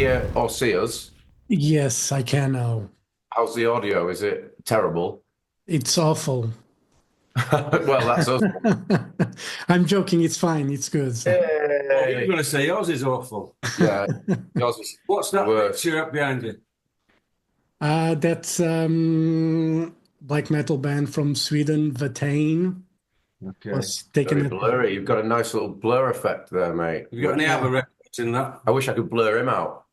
hear or see us? Yes, I can now. How's the audio? Is it terrible? It's awful. Well, that's us. I'm joking. It's fine. It's good. Oh, you're Yay. going to say yours is awful. Yeah, yours is What's that worse. picture up behind you? That's black metal band from Sweden, Vatane, Okay. was taken Very at. blurry. You've got a nice little blur effect there, mate. Have you got any Yeah. other records in that? I wish I could blur him out.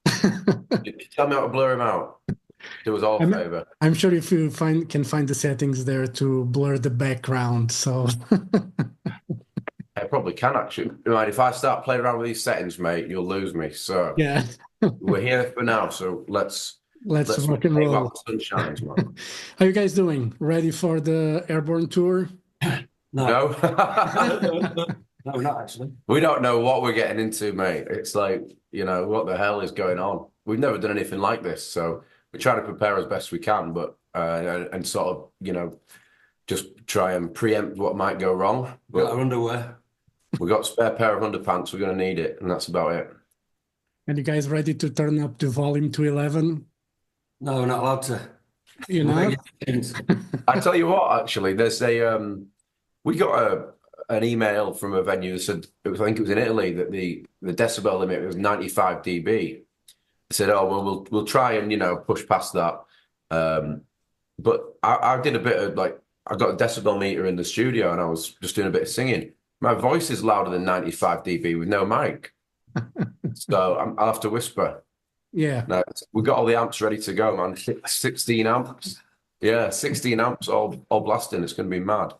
Tell me how to blur him out. Do us all a I'm, favor. I'm sure if you can find the settings there to blur the background. So I probably can actually. Right, if I start playing around with these settings, mate, you'll lose me. So yeah, we're here for now. So let's let's let's rock and play while roll. the sun shines, man. How you guys doing? Ready for the Airborne tour? No. No. No, not actually. We don't know what we're getting into, mate. It's like, what the hell is going on? We've never done anything like this, so we're trying to prepare as best we can, but and sort of, just try and preempt what might go wrong. Got But our underwear. we've got a spare pair of underpants. We're going to need it, and that's about it. And you guys ready to turn up the volume to 11? No, we're not allowed to. You We'll know? get things. I tell you what, actually, there's we got an email from a venue that said I think it was in Italy that the decibel limit was 95 dB. They said, "Oh well, we'll try and push past that." But I did a bit of I got a decibel meter in the studio and I was just doing a bit of singing. My voice is louder than 95 dB with no mic, so I'll have to whisper. Yeah. No, we've got all the amps ready to go, man. 16 amps. Yeah, 16 amps all blasting. It's going to be mad.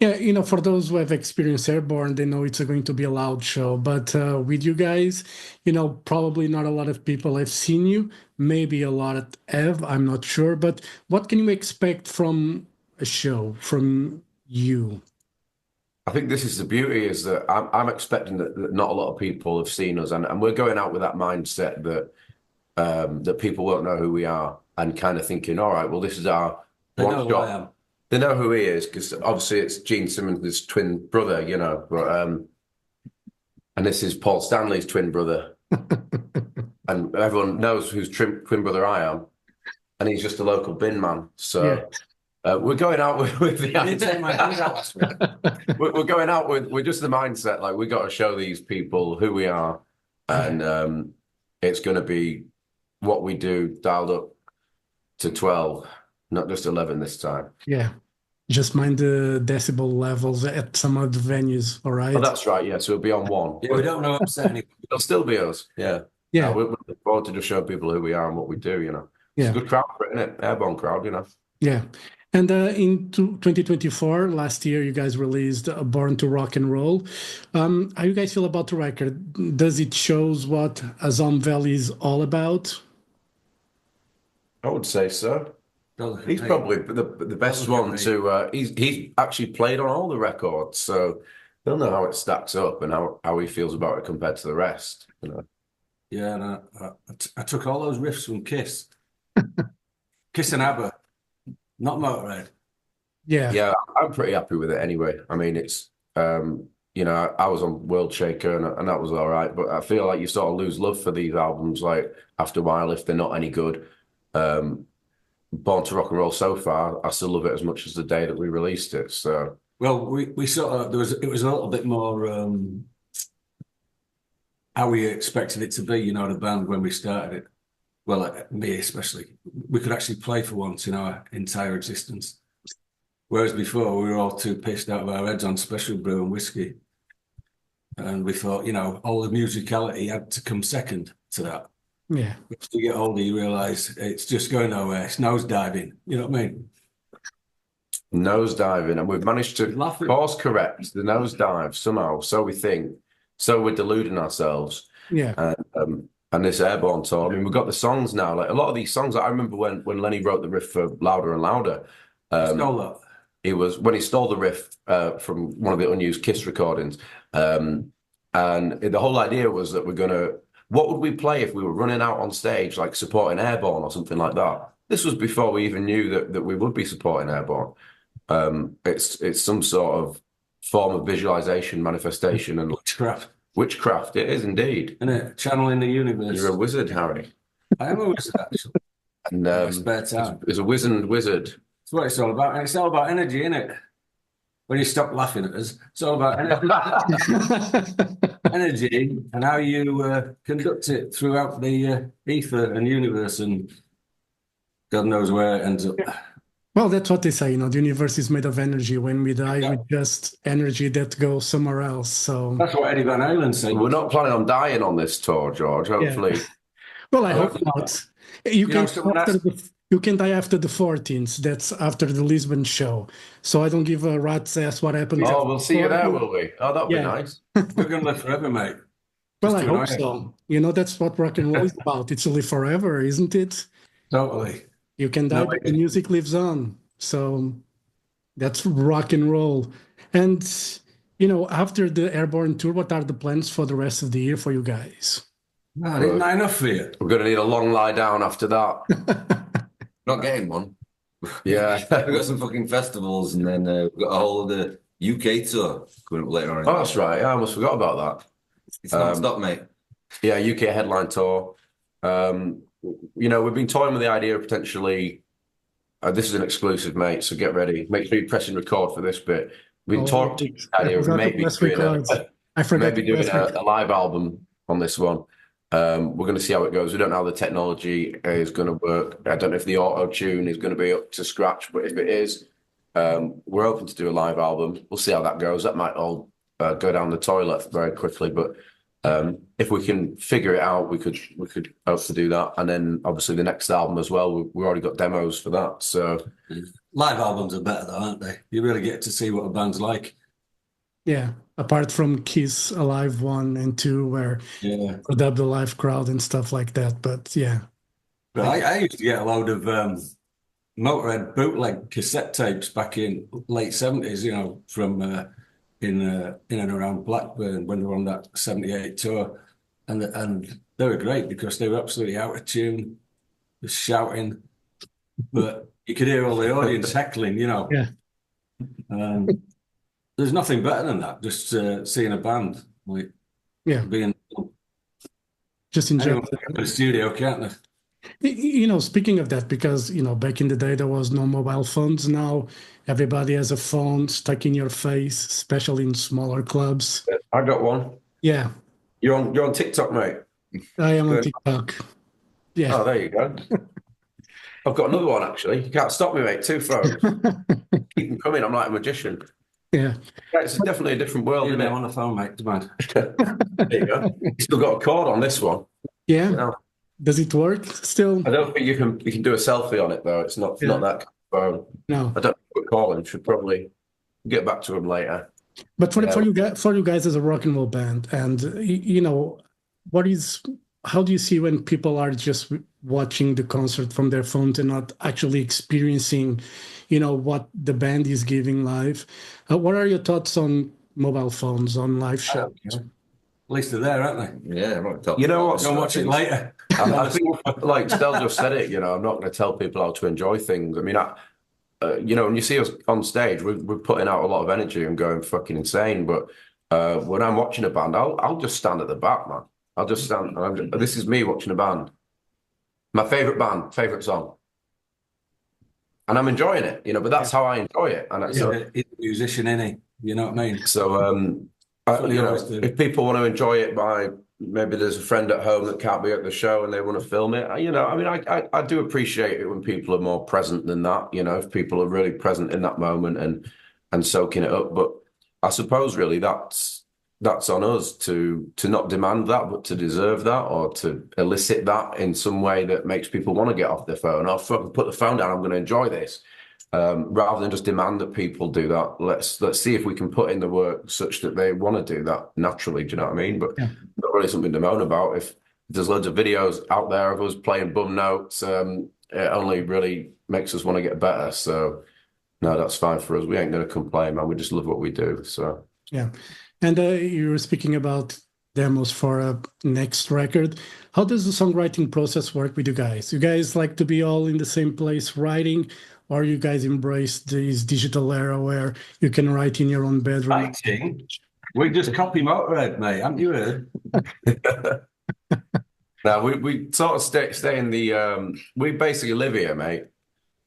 Yeah, for those who have experienced Airborne, they know it's going to be a loud show. But with you guys, probably not a lot of people have seen you. Maybe a lot have, I'm not sure. But what can you expect from a show, from you? I think this is the beauty is that I'm expecting that not a lot of people have seen us, and we're going out with that mindset that people won't know who we are, and kind of thinking, all right, well, this is our They one know who I shot. am. They know who he is because obviously it's Gene Simmons' twin brother, but and this is Paul Stanley's twin brother, and everyone knows whose twin brother I am, and he's just a local bin man. Yeah. So we're going out with the I didn't take my things out last week. we're going out with just the mindset like we got to show these people who we are, and it's going to be what we do dialed up to 12, not just 11 this time. Yeah. Just mind the decibel levels at some of the venues, all right? Oh, that's right. Yeah, so it'll be on one. Yeah, we don't know upset anyone. It'll still be us. Yeah. Yeah. We're looking forward to just show people who we are and what we do. It's Yeah. a good crowd, isn't it? Airborne crowd. Yeah. And in 2024, last year, you guys released Born to Rock and Roll. How you guys feel about the record? Does it shows what Asomvel is all about? I would say so. Don't He's think- probably the best look at one me. to. He's actually played on all the records, so he'll know how it stacks up and how he feels about it compared to the rest. Yeah, and I took all those riffs from Kiss. Kiss and ABBA, not Motorhead. Yeah. Yeah, I'm pretty happy with it anyway. I mean, it's I was on World Shaker and that was all right, but I feel like you sort of lose love for these albums like after a while if they're not any good. Born to Rock and Roll so far, I still love it as much as the day that we released it. So Well, we sort of it was a little bit more how we expected it to be, the band when we started it. Well, me especially, we could actually play for once in our entire existence. Whereas before, we were all too pissed out of our heads on special brew and whiskey. And we thought, all the musicality had to come second to that. Yeah. As you get older, you realise it's just going nowhere. It's nose diving. You know what I mean? nose diving, and we've managed to Laughing. course correct the nose dive somehow. So we think. So we're deluding ourselves. Yeah. And this Airborne tour, I mean, we've got the songs now. Like a lot of these songs, I remember when Lenny wrote the riff for Louder and Louder. Stole that. It was when he stole the riff from one of the unused Kiss recordings. And the whole idea was that what would we play if we were running out on stage, like supporting Airborne or something like that? This was before we even knew that we would be supporting Airborne. It's some sort of form of visualization, manifestation, and Witchcraft. Witchcraft, it is indeed. And a channeling the universe. You're a wizard, Harry. I am a wizard, actually. And My spare time. it's a wizened wizard. That's what it's all about. And it's all about energy, isn't it? When you stop laughing at us, it's all about energy and how you conduct it throughout the ether and universe, and God knows where it ends up. Well, that's what they say, you know, the universe is made of energy. When we die, we just energy that goes somewhere else. So that's what Eddie Van Halen said. We're not planning on dying on this tour, George, hopefully. Yeah. Well, I hope not. You can die after the 14th. That's after the Lisbon show. So I don't give a rat's ass what happens. Oh, we'll see you there, will we? Oh, that'll be nice. We're going to live forever, mate. Well, I hope so. You know, that's what rock and roll is about. It's to live forever, isn't it? Totally. You can die, but the music lives on. So that's rock and roll. And, you know, after the Airborne tour, what are the plans for the rest of the year for you guys? No, isn't that enough for you? We're going to need a long lie down after that. Not getting one. Yeah. We've got some fucking festivals, and then we've got a whole of the UK tour coming up later on. Oh, that's right. Yeah, I almost forgot about that. It's non-stop, mate. Yeah, UK headline tour. You know, we've been toying with the idea of potentially, this is an exclusive, mate, so get ready. Make sure you're pressing record for this bit. We've been talking the idea of maybe doing a live album on this one. We're going to see how it goes. We don't know how the technology is going to work. I don't know if the auto-tune is going to be up to scratch, but if it is, we're open to do a live album. We'll see how that goes. That might all go down the toilet very quickly, but if we can figure it out, we could hope to do that. And then obviously the next album as well, we've already got demos for that. So live albums are better though, aren't they? You really get to see what a band's like. Yeah, apart from Kiss Alive 1 and 2, where we dub the live crowd and stuff like that. But yeah. But I used to get a load of Motorhead bootleg cassette tapes back in late 70s, you know, from in and around Blackburn when they were on that 78 tour. And they were great because they were absolutely out of tune, just shouting. But you could hear all the audience heckling, you know. Yeah. There's nothing better than that, just seeing a band. Like, being just enjoy the studio, can't they? You know, speaking of that, because, you know, back in the day, there was no mobile phones. Now everybody has a phone stuck in your face, especially in smaller clubs. I got one. Yeah. You're on TikTok, mate? I am on TikTok. Yeah. Oh, there you go. I've got another one, actually. You can't stop me, mate. 2 phones. Keep them coming. I'm like a magician. Yeah. It's definitely a different world, isn't it? On the phone, mate. Come on. There you go. You still got a cord on this one. Yeah. You know? Does it work still? I don't think you can do a selfie on it though. It's not that kind of phone. No. I don't know what calling. Should probably get back to him later. But for you guys as a rock and roll band, and you know, how do you see when people are just watching the concert from their phones and not actually experiencing, you know, what the band is giving live? What are your thoughts on mobile phones on live shows? At least they're there, aren't they? Yeah, right. You know what? Go watch it later. I think, like Stel just said it, you know, I'm not going to tell people how to enjoy things. I mean, you know, when you see us on stage, we're putting out a lot of energy and going fucking insane. But when I'm watching a band, I'll just stand at the back, man. I'll just stand. This is me watching a band. My favorite band, favorite song. And I'm enjoying it, you know, but that's how I enjoy it. And he's a musician, isn't he? You know what I mean? So, you know, if people want to enjoy it by maybe there's a friend at home that can't be at the show and they want to film it, you know, I mean, I do appreciate it when people are more present than that, you know, if people are really present in that moment and soaking it up. But I suppose really that's on us to not demand that, but to deserve that or to elicit that in some way that makes people want to get off their phone. I'll fucking put the phone down, I'm going to enjoy this. Rather than just demand that people do that, let's see if we can put in the work such that they want to do that naturally. Do you know what I mean? But not really something to moan about. If there's loads of videos out there of us playing bum notes, it only really makes us want to get better. So no, that's fine for us. We ain't going to complain, man. We just love what we do. So yeah. And you were speaking about demos for a next record. How does the songwriting process work with you guys? You guys like to be all in the same place writing? Or you guys embrace this digital era where you can write in your own bedroom? Writing? We just copy Motorhead, mate. Haven't you heard? Now we sort of stay in the we basically live here, mate.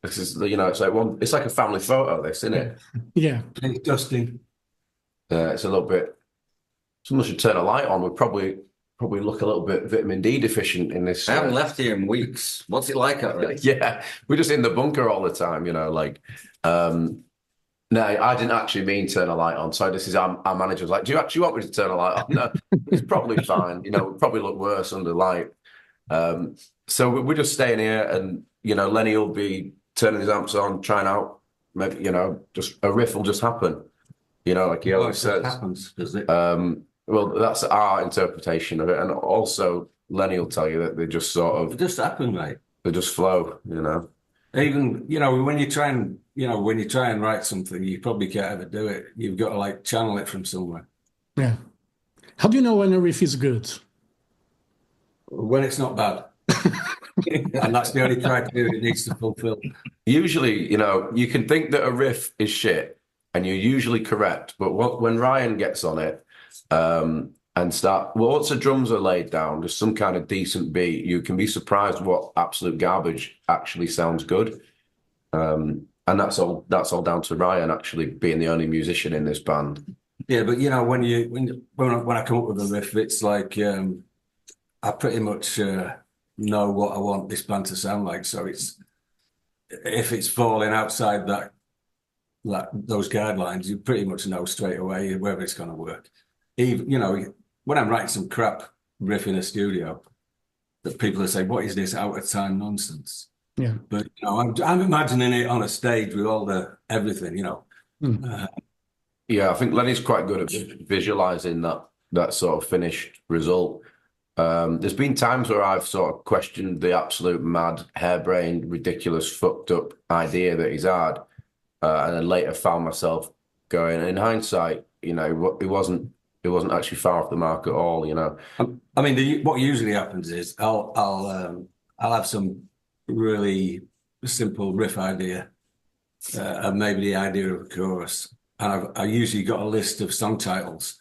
This is it's like a family photo, this, isn't it? Yeah. It's dusting. It's a little bit. Someone should turn a light on. We'd probably look a little bit vitamin D deficient in this. I haven't left here in weeks. What's it like out there? Yeah, we're just in the bunker all the time, No, I didn't actually mean turn a light on. So this is our manager was like, "Do you actually want me to turn a light on?" No, it's probably fine. It probably look worse under light. So we're just staying here, and Lenny will be turning his amps on, trying out. Maybe just a riff will just happen. Like he always says. Happens, does it? Well, that's our interpretation of it, and also Lenny will tell you that they just sort of It just happened, mate. they just flow. Even when you try and write something, you probably can't ever do it. You've got to like channel it from somewhere. Yeah. How do you know when a riff is good? When it's not bad. And that's the only criteria it needs to fulfill. Usually, you can think that a riff is shit, and you're usually correct. But when Ryan gets on it, once the drums are laid down, just some kind of decent beat, you can be surprised what absolute garbage actually sounds good. And that's all down to Ryan actually being the only musician in this band. Yeah, but when I come up with a riff, it's like I pretty much know what I want this band to sound like. So if it's falling outside those guidelines, you pretty much know straight away whether it's going to work. Even when I'm writing some crap riff in a studio, that people will say, "What is this out of time nonsense?" Yeah. But I'm imagining it on a stage with all the everything. Yeah, I think Lenny's quite good at visualizing that sort of finished result. There's been times where I've sort of questioned the absolute mad, harebrained, ridiculous, fucked up idea that he's had, and then later found myself going. In hindsight, it wasn't actually far off the mark at all. I mean, what usually happens is I'll have some really simple riff idea, and maybe the idea of a chorus, and I usually got a list of song titles,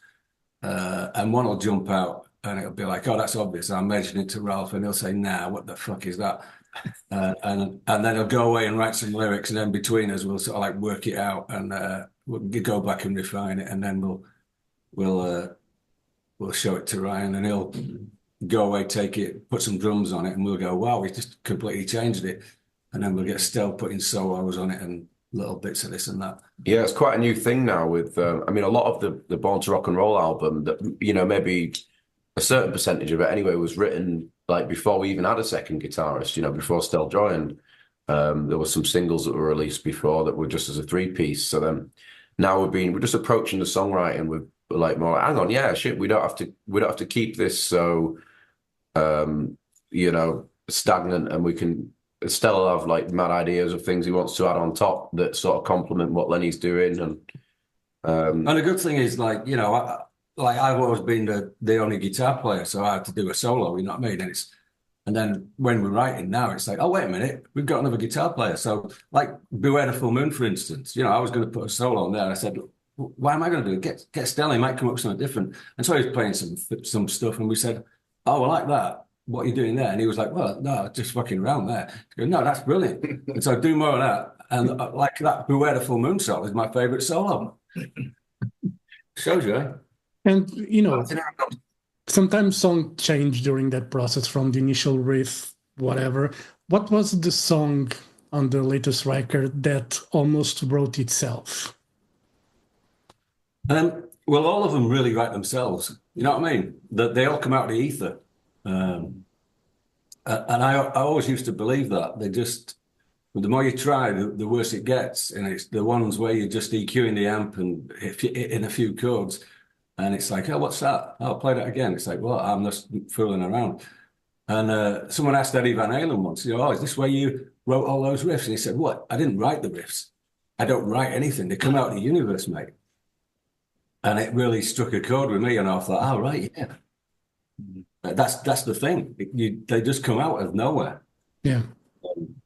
and one will jump out. And it'll be like, "Oh, that's obvious." I'll mention it to Ralph, and he'll say, "Nah, what the fuck is that?" And then he'll go away and write some lyrics, and then between us, we'll sort of like work it out, and we'll go back and refine it, and then we'll show it to Ryan, and he'll go away, take it, put some drums on it, and we'll go, "Wow, we just completely changed it," and then we'll get Stell putting solos on it and little bits of this and that. Yeah, it's quite a new thing now. With a lot of the Born to Rock and Roll album that maybe a certain percentage of it anyway was written like before we even had a second guitarist, before Stell joined. There were some singles that were released before that were just as a three-piece. So then now we're just approaching the songwriting with like more, hang on, yeah, shit, we don't have to keep this so stagnant, and we can Stell have like mad ideas of things he wants to add on top that sort of complement what Lenny's doing. And the good thing is I've always been the only guitar player, so I had to do a solo, you know what I mean? And then when we're writing now, it's like, oh, wait a minute, we've got another guitar player. So like Beware the Full Moon, for instance, I was going to put a solo on there. And I said, why am I going to do it? Get Stella, he might come up with something different. And so he was playing some stuff, and we said, oh, I like that. What are you doing there? And he was like, well, no, just fucking around there. I go, no, that's brilliant. And so do more of that. And like that Beware the Full Moon solo is my favorite solo. Shows you, eh? And, sometimes songs change during that process from the initial riff, whatever. What was the song on the latest record that almost wrote itself? Well, all of them really write themselves. You know what I mean? They all come out of the ether. And I always used to believe that. The more you try, the worse it gets. And it's the ones where you're just EQing the amp and hitting a few chords. And it's like, oh, what's that? Oh, I'll play that again. It's like, well, I'm just fooling around. And someone asked Eddie Van Halen once, oh, is this where you wrote all those riffs? And he said, what? I didn't write the riffs. I don't write anything. They come out of the universe, mate. And it really struck a chord with me. And I thought, oh, right, yeah. That's the thing. They just come out of nowhere. Yeah.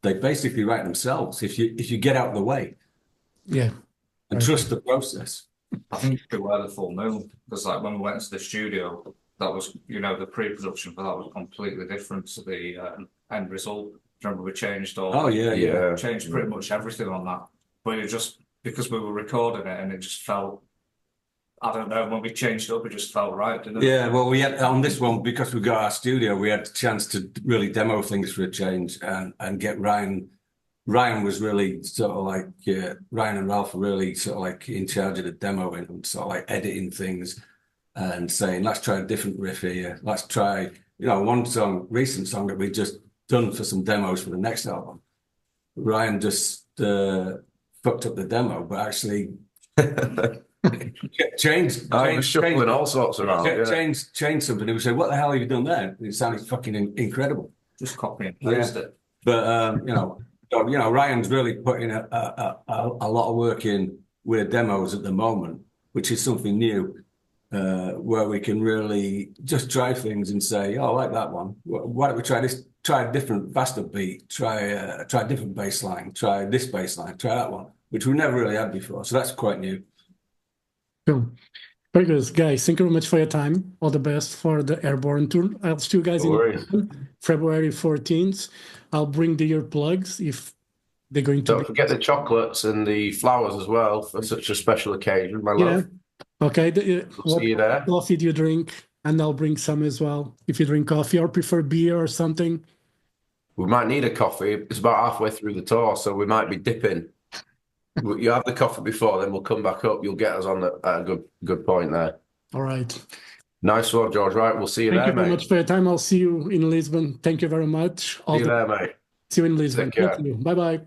They basically write themselves if you get out of the way. Yeah. And trust the process. I think Beware the Full Moon, because like when we went into the studio, that was, the pre-production for that was completely different to the end result. Remember, we changed Oh yeah. changed pretty much everything on that. But it just, because we were recording it and it just felt, I don't know, when we changed it up, it just felt right, didn't it? Yeah, well, we had on this one, because we got our studio, we had a chance to really demo things for a change and get Ryan. Ryan was really sort of like, Ryan and Ralph were really sort of like in charge of the demoing and sort of like editing things and saying, let's try a different riff here. Let's try, one recent song that we just done for some demos for the next album. Ryan just fucked up the demo, but actually changed. I was shuffling all sorts around. Changed something. And we said, what the hell have you done there? It sounded fucking incredible. Just copy and paste it. But, Ryan's really putting a lot of work in with demos at the moment, which is something new, where we can really just try things and say, oh, I like that one. Why don't we try this? Try a different, faster beat. Try a different bass line. Try this bass line. Try that one, which we never really had before. So that's quite new. Cool. Very good, guys. Thank you very much for your time. All the best for the Airborne tour. I'll see you guys in February 14th. I'll bring the earplugs if they're going to. Don't forget the chocolates and the flowers as well for such a special occasion, my love. Okay. See you there. What coffee do you drink? And I'll bring some as well. If you drink coffee or prefer beer or something. We might need a coffee. It's about halfway through the tour, so we might be dipping. You have the coffee before, then we'll come back up. You'll get us on at a good point there. All right. Nice one, George. Right, we'll see you there, mate. Thank you very much for your time. I'll see you in Lisbon. Thank you very much. See you there, mate. See you in Lisbon. Take care. Thank you. Bye-bye.